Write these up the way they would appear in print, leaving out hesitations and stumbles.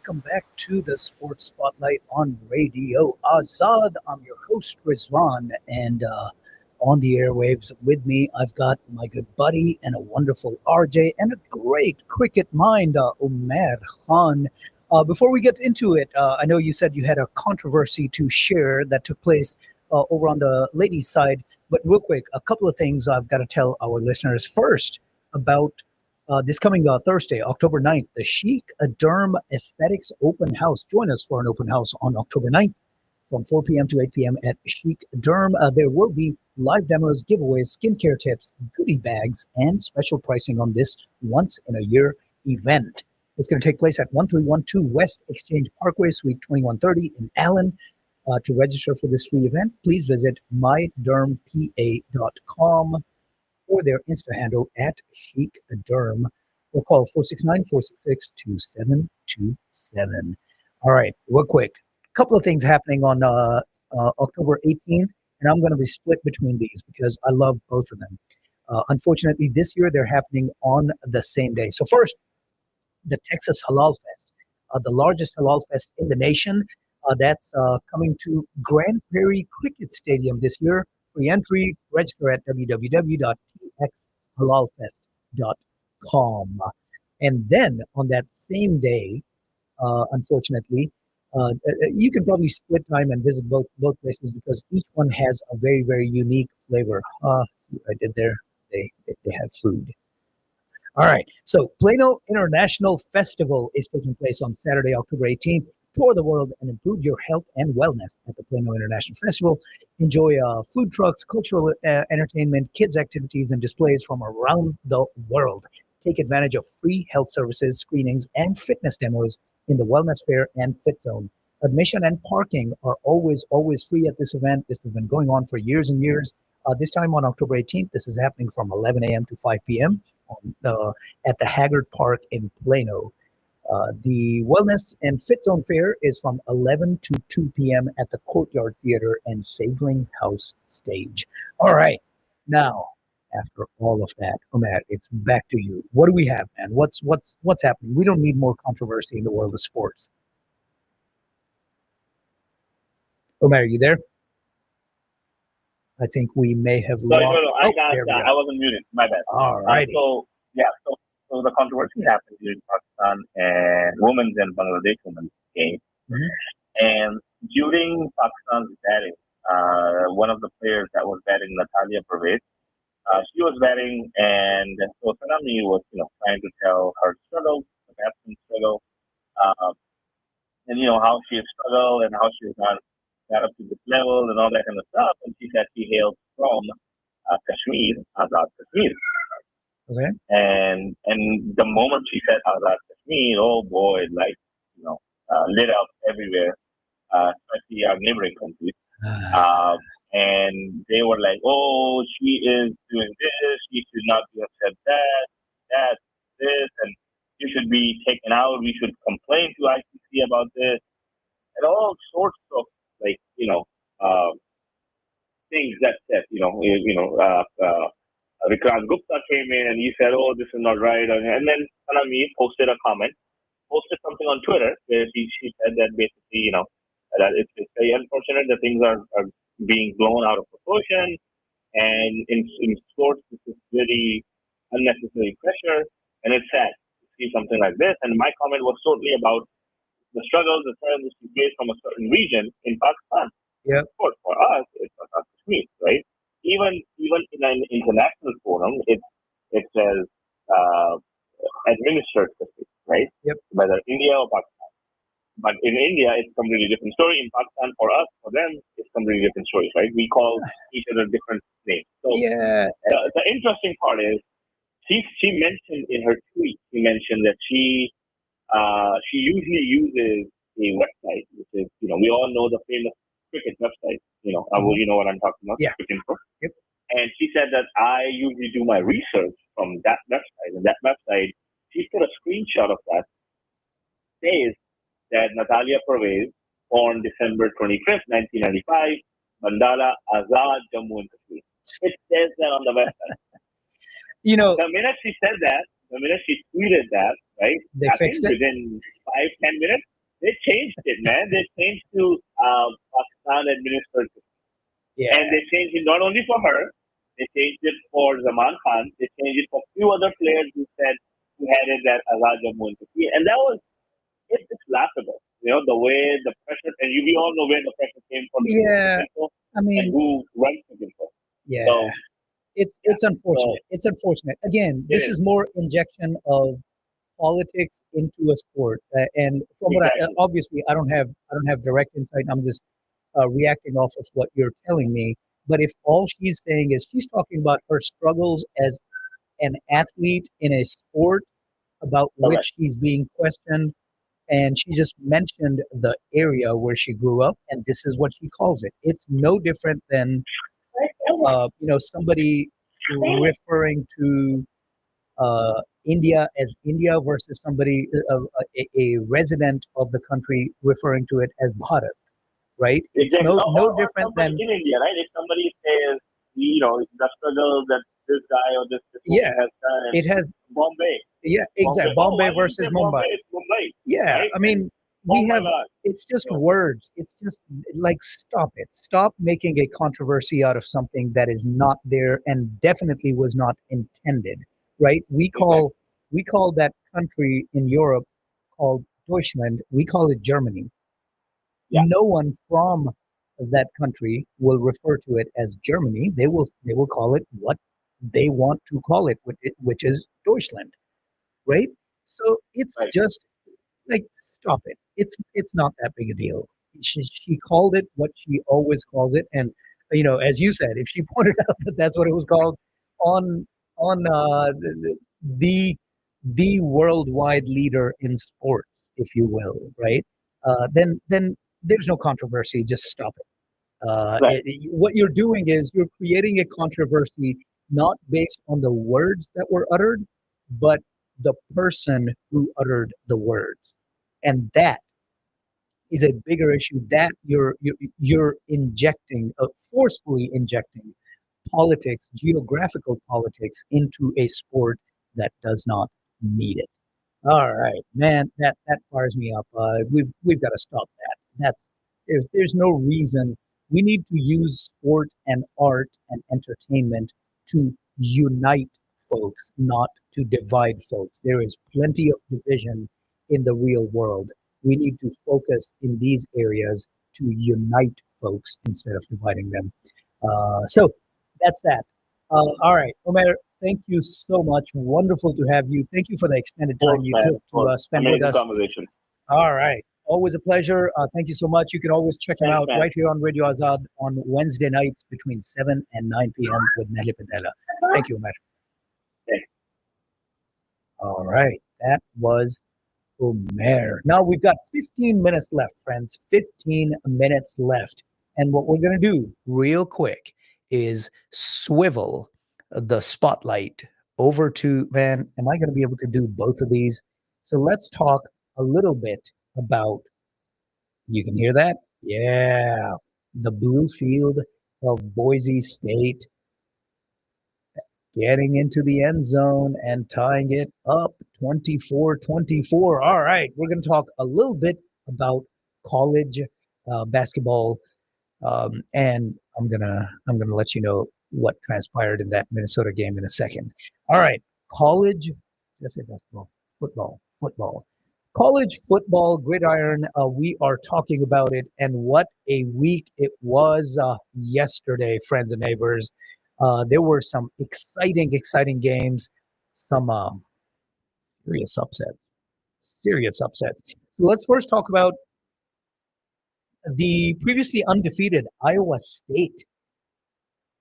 welcome back to the Sports Spotlight on Radio Azad. I'm your host, Rizwan, and on the airwaves with me, I've got my good buddy and a wonderful RJ and a great cricket mind, Umair Khan. Before we get into it, I know you said you had a controversy to share that took place over on the ladies' side, but real quick, a couple of things I've got to tell our listeners. First, about this coming Thursday, October 9th, the Chic Derm Aesthetics Open House. Join us for an open house on October 9th from 4 p.m. to 8 p.m. at Chic Derm. There will be live demos, giveaways, skincare tips, goodie bags, and special pricing on this once-in-a-year event. It's going to take place at 1312 West Exchange Parkway, Suite 2130 in Allen. To register for this free event, please visit mydermpa.com or their Insta handle at Chic Derm, or call 469-466-2727. All right, real quick. A couple of things happening on October 18th, and I'm going to be split between these because I love both of them. Unfortunately, this year they're happening on the same day. So first, the Texas Halal Fest, the largest halal fest in the nation. That's coming to Grand Prairie Cricket Stadium this year. Free entry. Register at www.txhalalfest.com. And then on that same day, unfortunately, you can probably split time and visit both places because each one has a very, very unique flavor. See what I did there? They have food. All right. So Plano International Festival is taking place on Saturday, October 18th. Tour the world and improve your health and wellness at the Plano International Festival. Enjoy food trucks, cultural entertainment, kids' activities, and displays from around the world. Take advantage of free health services, screenings, and fitness demos in the Wellness Fair and Fit Zone. Admission and parking are always free at this event. This has been going on for years and years. This time on October 18th, this is happening from 11 a.m. to 5 p.m. At the Haggard Park in Plano. The Wellness and Fit Zone Fair is from 11 to 2 p.m. at the Courtyard Theater and Sagling House Stage. All right. Now, after all of that, Umair, it's back to you. What do we have, man? What's happening? We don't need more controversy in the world of sports. Umair, are you there? I think we may have lost. No, I wasn't muted. My bad. All right. So the controversy happened in Pakistan and women's and Bangladesh women's game. Mm-hmm. And during Pakistan's batting, one of the players that was batting, Natalia Pervez, she was batting, and so Sanami was, trying to tell her struggle, the batsman's struggle, and how she has struggled and how she has got up to this level and all that kind of stuff. And she said she hails from Kashmir, Azad Kashmir. Okay. And the moment she said Azad Kashmir, oh boy, lit up everywhere, especially our neighboring countries. And they were like, oh, she is doing this, she should not be upset that, this, and she should be taken out, we should complain to ICC about this, and all sorts of, things that said, Vikrant Gupta came in and he said, oh, this is not right. And then Sanami posted something on Twitter where she said that basically, that it's very unfortunate that things are being blown out of proportion. And in sports, this is really unnecessary pressure. And it's sad to see something like this. And my comment was totally about the struggles, the challenges we face from a certain region in Pakistan. Yeah. Of course, for us, it's not Kashmir, right? Even in an international forum, it says administered Kashmir, right? Yep. Whether India or Pakistan. But in India, it's a completely different story. In Pakistan, for us, for them, it's a completely different story, right? We call each other different names. So yeah. The interesting part is she mentioned in her tweet, she mentioned that she usually uses a website, which is, we all know the famous cricket website, you know what I'm talking about. Yeah. Yep. And she said that I usually do my research from that website. And that website, she put a screenshot of that, says that Natalia Pervez, born December 25th, 1995, Mandala, Azad, Jammu and Kashmir. It says that on the website. The minute she said that, the minute she tweeted that, right? They fixed it within 5-10 minutes. They changed it, man. They changed to Pakistan administered, Yeah. and they changed it not only for her. They changed it for Zaman Khan. They changed it for a few other players who had it that Azad Jammu and Kashmir, and that was it's laughable. You know the way the pressure, and we all know where the pressure came from the Yeah. people I and mean, who runs the people. yeah. So yeah, It's so unfortunate. It's unfortunate. Again, it this is is more injection of politics into a sport. And from what exactly obviously I don't have direct insight. I'm just reacting off of what you're telling me. But if all she's saying is she's talking about her struggles as an athlete in a sport about correct. which she's being questioned, and she just mentioned the area where she grew up, and this is what she calls it. It's no different than somebody referring to India as India versus somebody, a resident of the country, referring to it as Bharat, right? It's Exactly. no Or different somebody than, in India, right? If somebody says, the struggle that this guy or this yeah, woman has done in it has, Bombay. yeah, exactly. Oh, Bombay why did you versus say Mumbai. Bombay? It's Mumbai, Yeah, right? I mean, Oh we my have, God. it's just So, words. It's just like, stop it. Stop making a controversy out of something that is not there and definitely was not intended, right? exactly. We call that country in Europe called Deutschland, we call it Germany. Yeah, No one from that country will refer to it as Germany. They will call it what they want to call it, which is Deutschland, right? So it's right. just like, stop it. It's not that big a deal. She called it what she always calls it, and as you said, if she pointed out that that's what it was called on the the worldwide leader in sports, if you will, right? Then there's no controversy. Just stop it. Right. What you're doing is you're creating a controversy not based on the words that were uttered, but the person who uttered the words, and that is a bigger issue. That you're injecting, forcefully injecting politics, geographical politics, into a sport that does not need it. All right, man, that fires me up. We've got to stop that. There's no reason. We need to use sport and art and entertainment to unite folks, not to divide folks. There is plenty of division in the real world. We need to focus in these areas to unite folks instead of dividing them. So that's that. All right, Omer, thank you so much. Wonderful to have you. Thank you for the extended Of course, time you man. took Of to course. spend with Amazing us. conversation. All right. Always a pleasure. Thank you so much. You can always check him Thanks, out man. right here on Radio Azad on Wednesday nights between 7 and 9 p.m. with Nelly Padella. Thank you, Omer. Thanks. All right. That was Umair. Now we've got 15 minutes left, friends. 15 minutes left. And what we're going to do real quick is swivel the spotlight over to, man, am I going to be able to do both of these? So let's talk a little bit about, you can hear that? Yeah. The blue field of Boise State getting into the end zone and tying it up 24-24. All right, we're going to talk a little bit about college basketball, and I'm gonna let you know what transpired in that Minnesota game in a second. All right, college. Let's say basketball, football. College football, gridiron. We are talking about it, and what a week it was yesterday, friends and neighbors. There were some exciting games, some serious upsets, serious upsets. So let's first talk about the previously undefeated Iowa State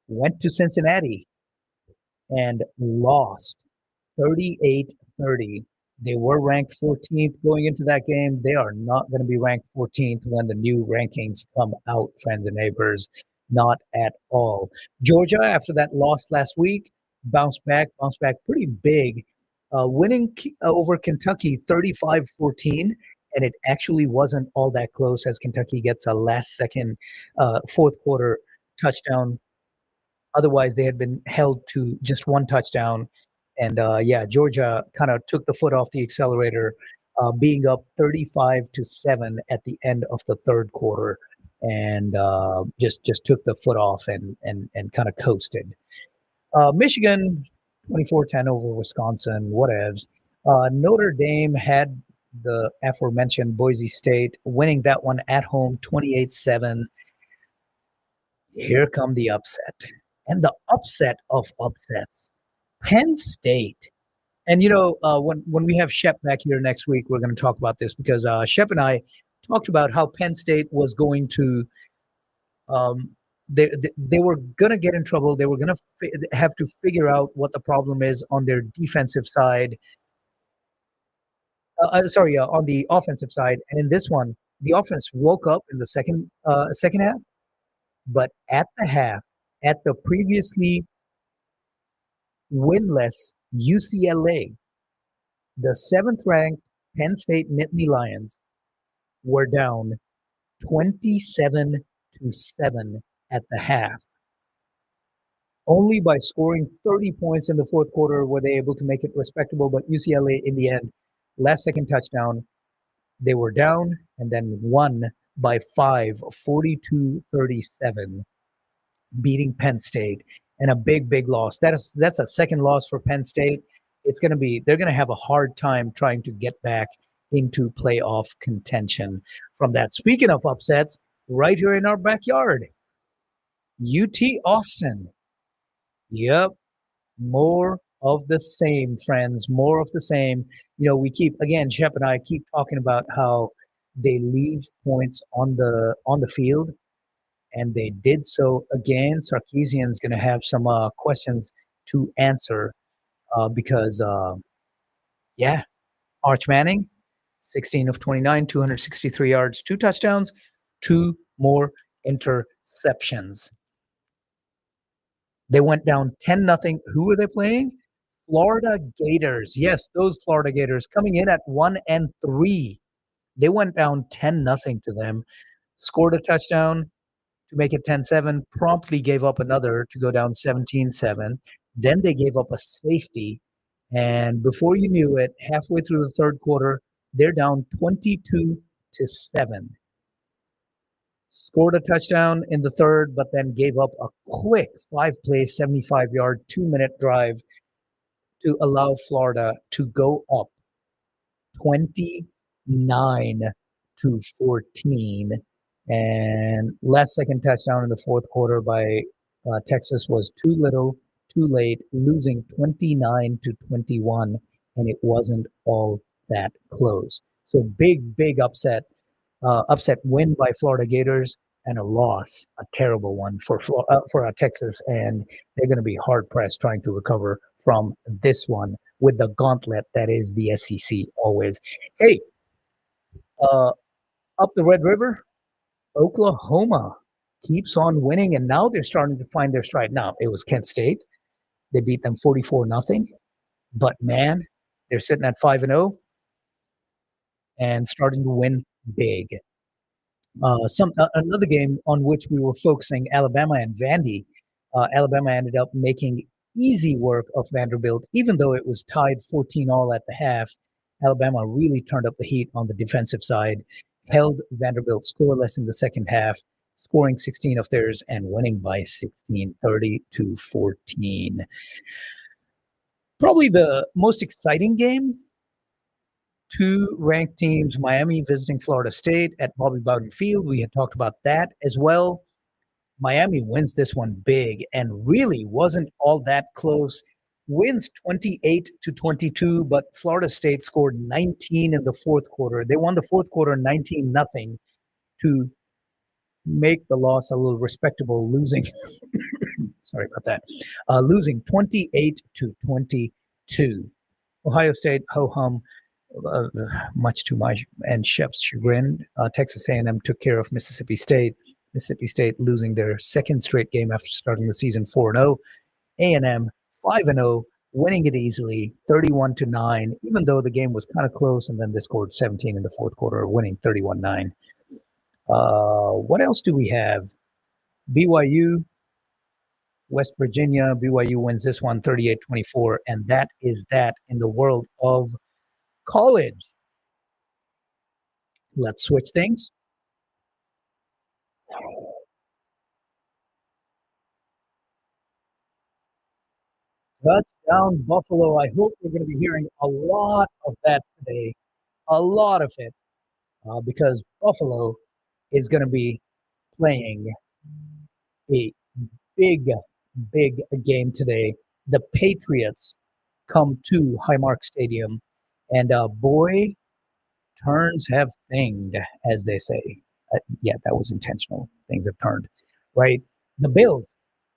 went to Cincinnati and lost 38-30. They were ranked 14th going into that game. They are not going to be ranked 14th when the new rankings come out, friends and neighbors. Not at all. Georgia, after that loss last week, bounced back pretty big, winning over Kentucky 35-14. And it actually wasn't all that close as Kentucky gets a last second fourth quarter touchdown. Otherwise, they had been held to just one touchdown. And yeah, Georgia kind of took the foot off the accelerator being up 35-7 at the end of the third quarter, and just took the foot off and kind of coasted. Michigan 24-10 over Wisconsin, whatevs. Notre Dame had the aforementioned Boise State winning that one at home 28-7. Here come the upset. And the upset of upsets. Penn State. And when we have Shep back here next week, we're going to talk about this because Shep and I talked about how Penn State was going to they were going to get in trouble. They were going to have to figure out what the problem is on their defensive side. On the offensive side. And in this one, the offense woke up in the second half, but at the half, at the previously winless UCLA, the seventh-ranked Penn State Nittany Lions were down 27-7 at the half. Only by scoring 30 points in the fourth quarter were they able to make it respectable, but UCLA in the end, last second touchdown, they were down and then won by 5, 42-37, beating Penn State, and a big loss. That's a second loss for Penn State. They're going to have a hard time trying to get back into playoff contention from that. Speaking of upsets, right here in our backyard, UT Austin. Yep. More of the same, friends. More of the same. We Shep and I keep talking about how they leave points on the field, and they did so again. Sarkisian's going to have some questions to answer because, Arch Manning, 16 of 29, 263 yards, 2 touchdowns, 2 more interceptions. They went down 10-0. Who were they playing? Florida Gators. Yes, those Florida Gators coming in at 1-3. They went down 10-0 to them, scored a touchdown to make it 10-7, promptly gave up another to go down 17-7. Then they gave up a safety, and before you knew it, halfway through the third quarter, they're down 22-7. Scored a touchdown in the third, but then gave up a quick 5-play, 75-yard, 2-minute drive to allow Florida to go up 29-14. And last second touchdown in the fourth quarter by Texas was too little, too late, losing 29-21, and it wasn't all that close. So big upset win by Florida Gators, and a loss, a terrible one for Texas, and they're going to be hard pressed trying to recover from this one with the gauntlet that is the SEC always. Hey, up the Red River, Oklahoma keeps on winning, and now they're starting to find their stride. Now, it was Kent State. They beat them 44-0, but man, they're sitting at 5-0 and starting to win big. Another game on which we were focusing, Alabama and Vandy. Alabama ended up making easy work of Vanderbilt, even though it was tied 14-all at the half. Alabama really turned up the heat on the defensive side, held Vanderbilt scoreless in the second half, scoring 16 of theirs and winning by 16, 30-14. Probably the most exciting game. 2 ranked teams, Miami visiting Florida State at Bobby Bowden Field. We had talked about that as well. Miami wins this one big and really wasn't all that close. Wins 28-22, but Florida State scored 19 in the fourth quarter. They won the fourth quarter 19-0 to make the loss a little respectable, losing sorry about that. Losing 28-22. Ohio State, ho-hum. Much to my and Shep's chagrin, Texas A&M took care of Mississippi State. Mississippi State losing their second straight game after starting the season 4-0. A&M 5-0, winning it easily, 31-9, even though the game was kind of close, and then they scored 17 in the fourth quarter, winning 31-9. What else do we have? BYU, West Virginia. BYU wins this one 38-24, and that is that in the world of college. Let's switch things. Touchdown Buffalo. I hope we're going to be hearing a lot of that today, a lot of it, because Buffalo is going to be playing a big, big game today. The Patriots come to Highmark Stadium, and boy, turns have thinged, as they say. Yeah, that was intentional. Things have turned, right? The Bills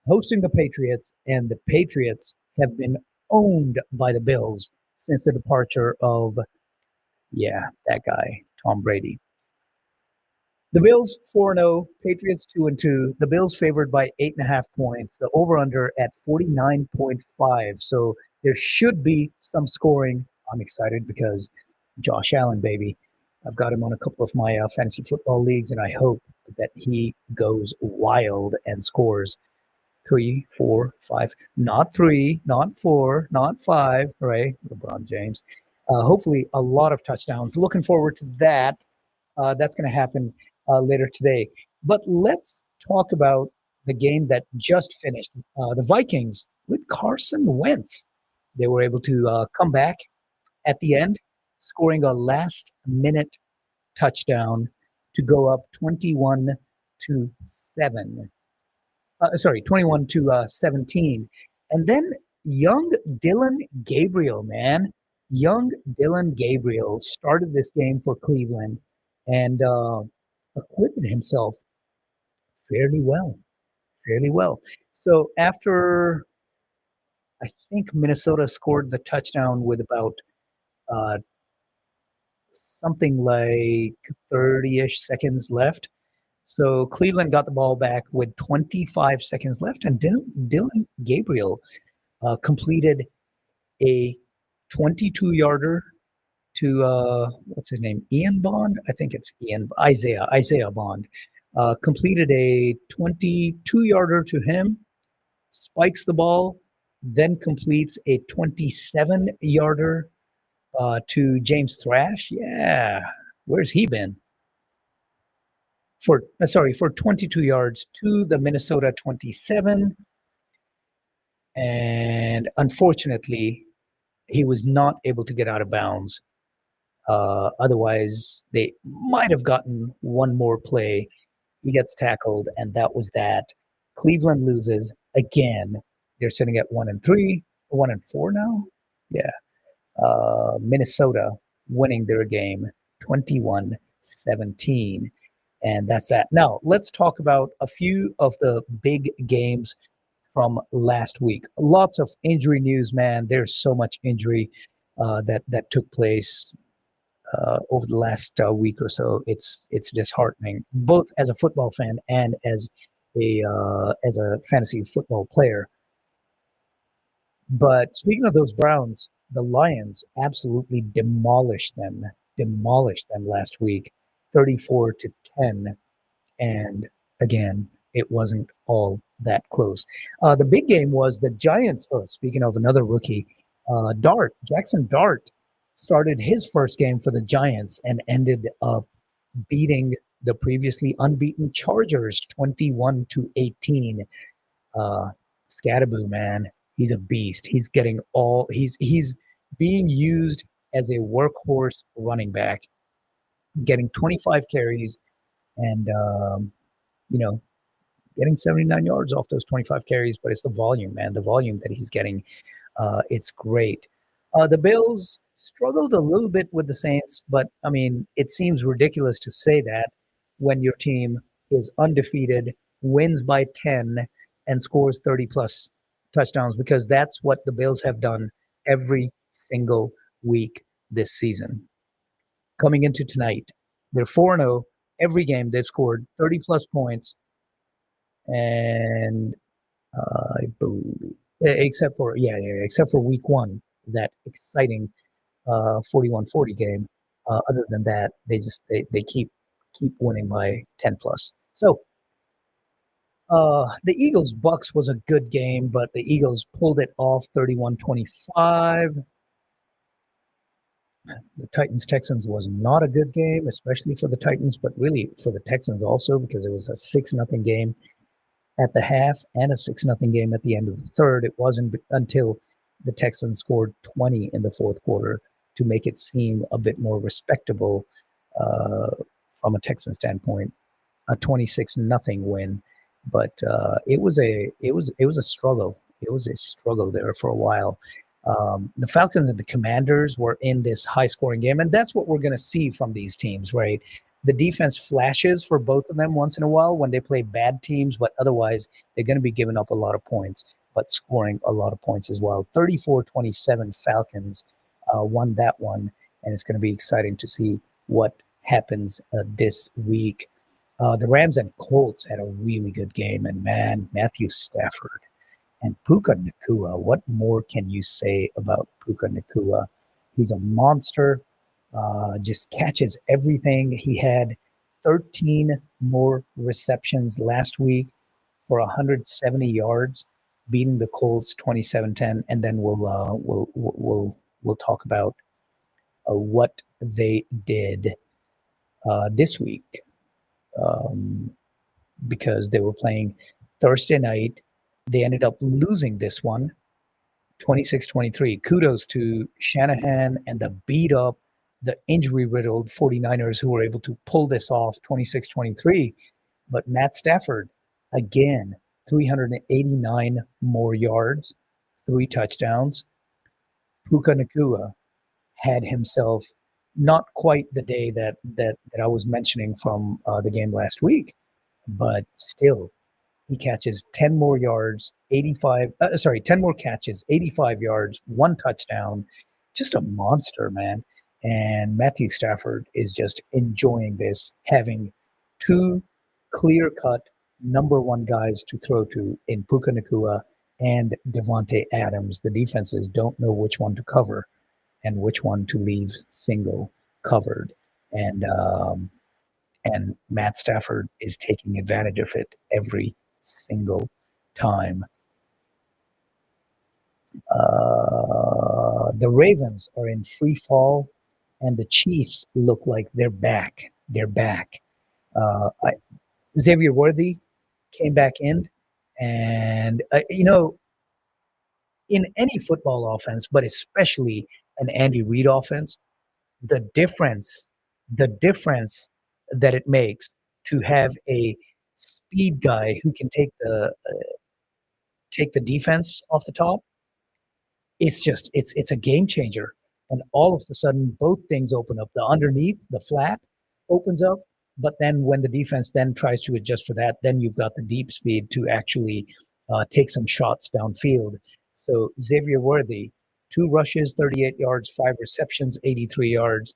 hosting the Patriots, and the Patriots have been owned by the Bills since the departure of, yeah, that guy, Tom Brady. The Bills 4-0, Patriots 2-2. The Bills favored by 8.5 points. The over/under at 49.5. So there should be some scoring. I'm excited because Josh Allen, baby, I've got him on a couple of my fantasy football leagues, and I hope that he goes wild and scores 3, 4, 5, not 3, not 4, not 5. Right, LeBron James. Hopefully, a lot of touchdowns. Looking forward to that. That's going to happen later today. But let's talk about the game that just finished. The Vikings with Carson Wentz. They were able to come back at the end, scoring a last minute touchdown to go up 21 to 7. Sorry, 21 to 17. And then young Dylan Gabriel, man. Young Dylan Gabriel started this game for Cleveland and acquitted himself fairly well. Fairly well. So after I think Minnesota scored the touchdown with about uh, something like 30-ish seconds left. So Cleveland got the ball back with 25 seconds left, and Dylan Gabriel completed a 22-yarder to what's his name? Ian Bond? I think it's Isaiah Bond. Completed a 22-yarder to him, spikes the ball, then completes a 27-yarder to James Thrash. Yeah, where's he been? For 22 yards to the Minnesota 27, and unfortunately, he was not able to get out of bounds. Otherwise, they might have gotten one more play. He gets tackled, and that was that. Cleveland loses again. They're sitting at 1-3, 1-4 now. Yeah. Minnesota winning their game 21-17. And that's that. Now, let's talk about a few of the big games from last week. Lots of injury news, man. There's so much injury that took place over the last week or so. It's disheartening, both as a football fan and as a fantasy football player. But speaking of those Browns, the Lions absolutely demolished them last week, 34-10. And again, it wasn't all that close. The big game was the Giants. Oh, speaking of another rookie, Jackson Dart started his first game for the Giants and ended up beating the previously unbeaten Chargers 21-18. Scatterboo, man, he's a beast. He's being used as a workhorse running back, getting 25 carries and you know getting 79 yards off those 25 carries. But it's the volume, man, the volume that he's getting. It's great. The Bills struggled a little bit with the Saints, but I mean, it seems ridiculous to say that when your team is undefeated, wins by 10, and scores 30 plus touchdowns, because that's what the Bills have done every single week this season. Coming into tonight, they're 4-0. Every game they've scored 30 plus points, and I believe, except for week one, that exciting 41-40 game. Other than that, they keep winning by 10 plus. So the Eagles Bucks was a good game, but the Eagles pulled it off 31-25. The Titans Texans was not a good game, especially for the Titans, but really for the Texans also because it was a 6-0 game at the half and a 6-0 game at the end of the third. It wasn't until the Texans scored 20 in the fourth quarter to make it seem a bit more respectable uh, from a Texan standpoint. A 26-0 win, but it was a struggle. It was a struggle there for a while. The Falcons and the Commanders were in this high-scoring game, and that's what we're going to see from these teams, right? The defense flashes for both of them once in a while when they play bad teams, but otherwise they're going to be giving up a lot of points, but scoring a lot of points as well. 34-27 Falcons won that one, and it's going to be exciting to see what happens this week. The Rams and Colts had a really good game, and man, Matthew Stafford and Puka Nacua. What more can you say about Puka Nacua? He's a monster, just catches everything. He had 13 more receptions last week for 170 yards, beating the Colts 27-10. And then we'll talk about what they did this week. Because they were playing Thursday night. They ended up losing this one, 26-23. Kudos to Shanahan and the beat-up, the injury-riddled 49ers who were able to pull this off, 26-23. But Matt Stafford, again, 389 more yards, 3 touchdowns. Puka Nacua had himself not quite the day that I was mentioning from the game last week, but still, he catches 10 more yards, 10 more catches, 85 yards, 1 touchdown. Just a monster, man. And Matthew Stafford is just enjoying this, having 2 clear-cut number 1 guys to throw to in Puka Nacua and Devontae Adams. The defenses don't know which one to cover and which one to leave single covered. And Matt Stafford is taking advantage of it every single time. The Ravens are in free fall, and the Chiefs look like they're back. They're back. Xavier Worthy came back in, and in any football offense, but especially an Andy Reid offense, the difference that it makes to have a speed guy who can take the defense off the top, it's a game changer. And all of a sudden, both things open up. The underneath, the flat, opens up. But then when the defense then tries to adjust for that, then you've got the deep speed to actually take some shots downfield. So Xavier Worthy, 2 rushes, 38 yards, 5 receptions, 83 yards.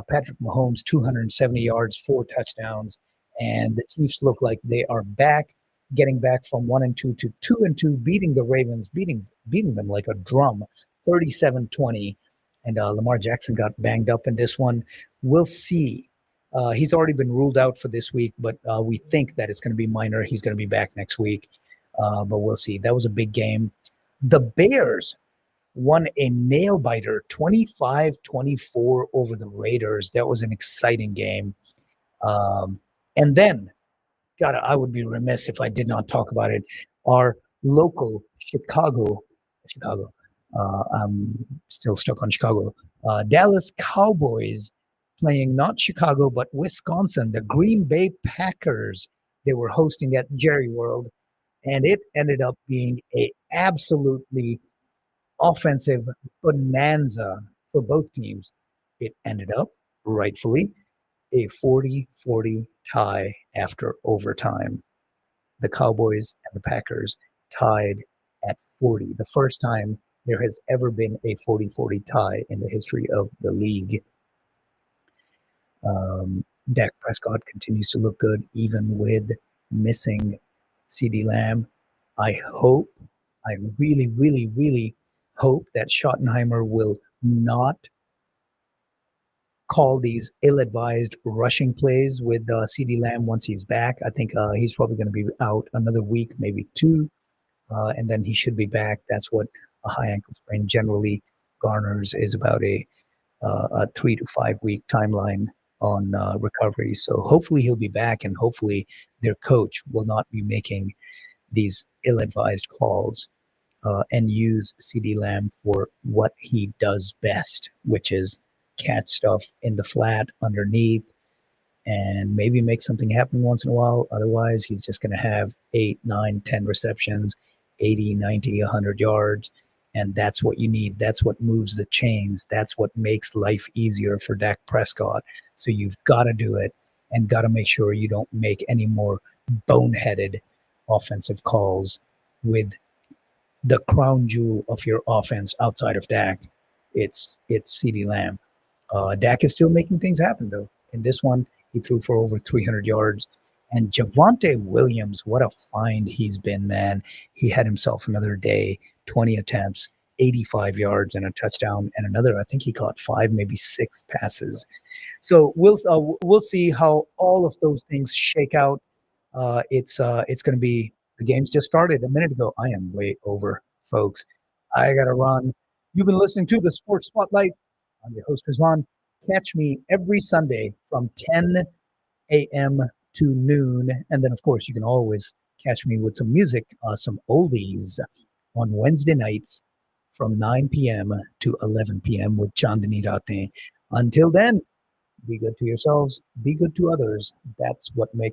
Patrick Mahomes, 270 yards, 4 touchdowns. And the Chiefs look like they are back, getting back from 1-2 to 2-2, beating the Ravens, beating them like a drum, 37-20. And Lamar Jackson got banged up in this one. We'll see. He's already been ruled out for this week, but we think that it's going to be minor. He's going to be back next week, but we'll see. That was a big game. The Bears won a nail-biter, 25-24 over the Raiders. That was an exciting game. And then, God, I would be remiss if I did not talk about it. Our local Chicago. I'm still stuck on Chicago. Dallas Cowboys playing not Chicago, but Wisconsin, the Green Bay Packers. They were hosting at Jerry World, and it ended up being a absolutely offensive bonanza for both teams. It ended up, rightfully, a 40-40 tie after overtime. The Cowboys and the Packers tied at 40. The first time there has ever been a 40-40 tie in the history of the league. Dak Prescott continues to look good, even with missing CeeDee Lamb. I really, really, really hope that Schottenheimer will not call these ill-advised rushing plays with CeeDee Lamb once he's back. I think he's probably going to be out another week, maybe 2, and then he should be back. That's what a high ankle sprain generally garners, is about a a 3 to 5 week timeline on recovery. So hopefully he'll be back, and hopefully their coach will not be making these ill-advised calls and use CD Lamb for what he does best, which is catch stuff in the flat underneath and maybe make something happen once in a while. Otherwise, he's just going to have 8, 9, 10 receptions, 80, 90, 100 yards. And that's what you need. That's what moves the chains. That's what makes life easier for Dak Prescott. So you've got to do it and got to make sure you don't make any more boneheaded offensive calls with the crown jewel of your offense outside of Dak. It's CeeDee Lamb. Dak is still making things happen, though. In this one, he threw for over 300 yards. And Javonte Williams, what a find he's been, man. He had himself another day, 20 attempts, 85 yards, and a touchdown, and another, I think he caught 5, maybe 6 passes. So we'll see how all of those things shake out. It's going to be, the game's just started a minute ago. I am way over, folks. I got to run. You've been listening to the Sports Spotlight. I'm your host, Rizwan. Catch me every Sunday from 10 a.m. to noon. And then, of course, you can always catch me with some music, some oldies on Wednesday nights from 9 p.m. to 11 p.m. with Chandani Rate. Until then, be good to yourselves, be good to others. That's what makes